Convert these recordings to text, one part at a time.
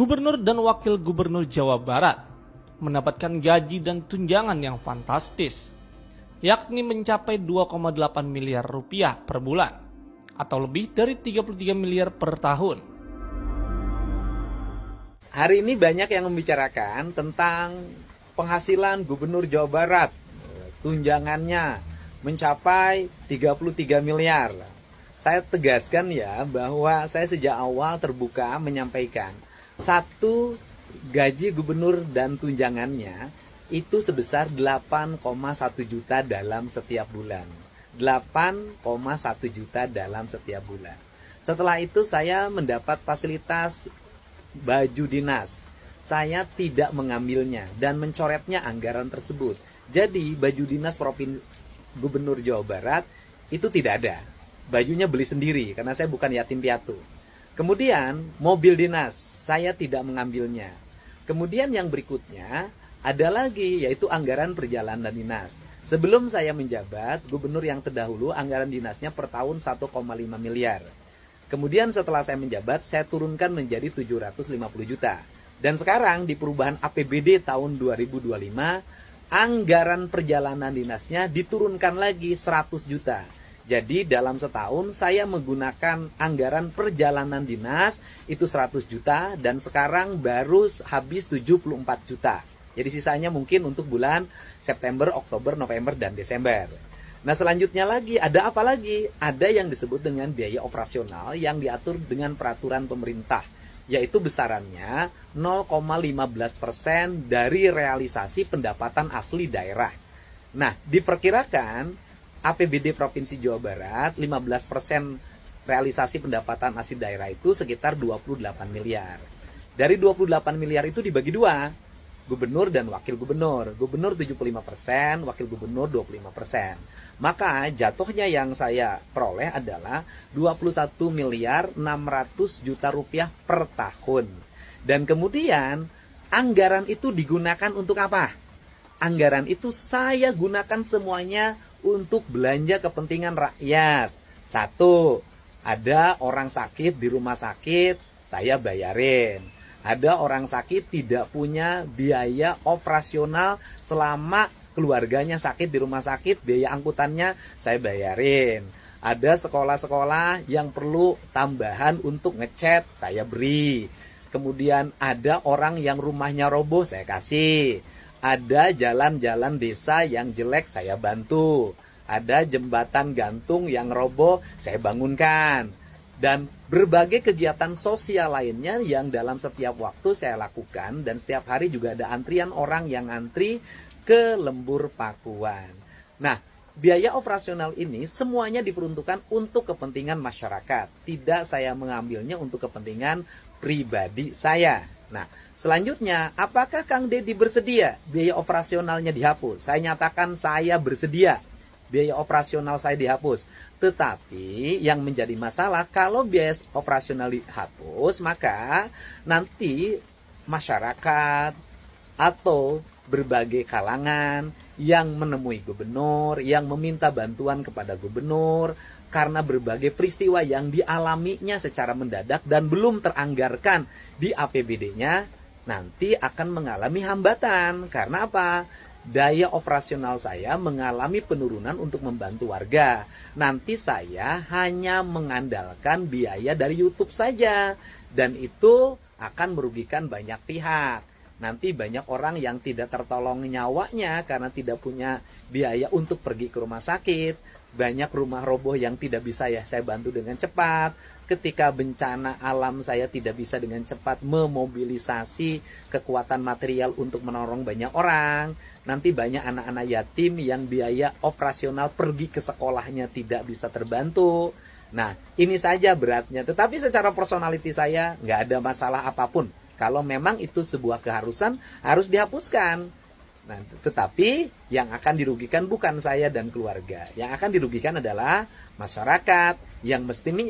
Gubernur dan Wakil Gubernur Jawa Barat mendapatkan gaji dan tunjangan yang fantastis, yakni mencapai 2,8 miliar rupiah per bulan, atau lebih dari 33 miliar per tahun. Hari ini banyak yang membicarakan tentang penghasilan Gubernur Jawa Barat, tunjangannya mencapai 33 miliar. Saya tegaskan ya bahwa saya sejak awal terbuka menyampaikan satu gaji gubernur dan tunjangannya itu sebesar 8,1 juta dalam setiap bulan. 8,1 juta dalam setiap bulan. Setelah itu saya mendapat fasilitas baju dinas. Saya tidak mengambilnya dan mencoretnya anggaran tersebut. Jadi baju dinas Gubernur Jawa Barat itu tidak ada. Bajunya beli sendiri karena saya bukan yatim piatu. Kemudian mobil dinas saya tidak mengambilnya. Kemudian yang berikutnya ada lagi yaitu anggaran perjalanan dinas. Sebelum saya menjabat, gubernur yang terdahulu anggaran dinasnya per tahun 1,5 miliar. Kemudian setelah saya menjabat, saya turunkan menjadi 750 juta. Dan sekarang di perubahan APBD tahun 2025, anggaran perjalanan dinasnya diturunkan lagi 100 juta. Jadi dalam setahun saya menggunakan anggaran perjalanan dinas itu 100 juta dan sekarang baru habis 74 juta. Jadi sisanya mungkin untuk bulan September, Oktober, November, dan Desember. Nah selanjutnya lagi, ada apa lagi? Ada yang disebut dengan biaya operasional yang diatur dengan peraturan pemerintah. Yaitu besarannya 0,15% dari realisasi pendapatan asli daerah. Nah diperkirakan APBD Provinsi Jawa Barat 15% realisasi pendapatan asli daerah itu sekitar 28 miliar. Dari 28 miliar itu dibagi dua, gubernur dan wakil gubernur. Gubernur 75%, wakil gubernur 25%. Maka jatuhnya yang saya peroleh adalah 21 miliar 600 juta rupiah per tahun. Dan kemudian anggaran itu digunakan untuk apa? Anggaran itu saya gunakan semuanya untuk belanja kepentingan rakyat. Satu, ada orang sakit di rumah sakit, saya bayarin. Ada orang sakit tidak punya biaya operasional selama keluarganya sakit di rumah sakit, biaya angkutannya saya bayarin. Ada sekolah-sekolah yang perlu tambahan untuk ngecat, saya beri. Kemudian ada orang yang rumahnya roboh, saya kasih. Ada jalan-jalan desa yang jelek, saya bantu. Ada jembatan gantung yang roboh, saya bangunkan. Dan berbagai kegiatan sosial lainnya yang dalam setiap waktu saya lakukan. Dan setiap hari juga ada antrian orang yang antri ke Lembur Pakuan. Nah, biaya operasional ini semuanya diperuntukkan untuk kepentingan masyarakat. Tidak saya mengambilnya untuk kepentingan pribadi saya. Nah, selanjutnya, apakah Kang Deddy bersedia biaya operasionalnya dihapus? Saya nyatakan saya bersedia biaya operasional saya dihapus. Tetapi yang menjadi masalah kalau biaya operasional dihapus, maka nanti masyarakat atau berbagai kalangan yang menemui gubernur, yang meminta bantuan kepada gubernur karena berbagai peristiwa yang dialaminya secara mendadak dan belum teranggarkan di APBD-nya, nanti akan mengalami hambatan. Karena apa? Daya operasional saya mengalami penurunan untuk membantu warga. Nanti saya hanya mengandalkan biaya dari YouTube saja. Dan itu akan merugikan banyak pihak. Nanti banyak orang yang tidak tertolong nyawanya karena tidak punya biaya untuk pergi ke rumah sakit. Banyak rumah roboh yang tidak bisa saya bantu dengan cepat. Ketika bencana alam saya tidak bisa dengan cepat memobilisasi kekuatan material untuk menolong banyak orang. Nanti banyak anak-anak yatim yang biaya operasional pergi ke sekolahnya tidak bisa terbantu. Nah, ini saja beratnya. Tetapi secara personality saya nggak ada masalah apapun. Kalau memang itu sebuah keharusan, harus dihapuskan. Nah, tetapi yang akan dirugikan bukan saya dan keluarga. Yang akan dirugikan adalah masyarakat yang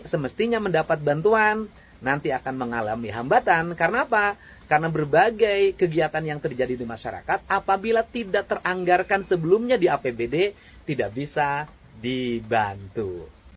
semestinya mendapat bantuan. Nanti akan mengalami hambatan. Karena apa? Karena berbagai kegiatan yang terjadi di masyarakat apabila tidak teranggarkan sebelumnya di APBD tidak bisa dibantu.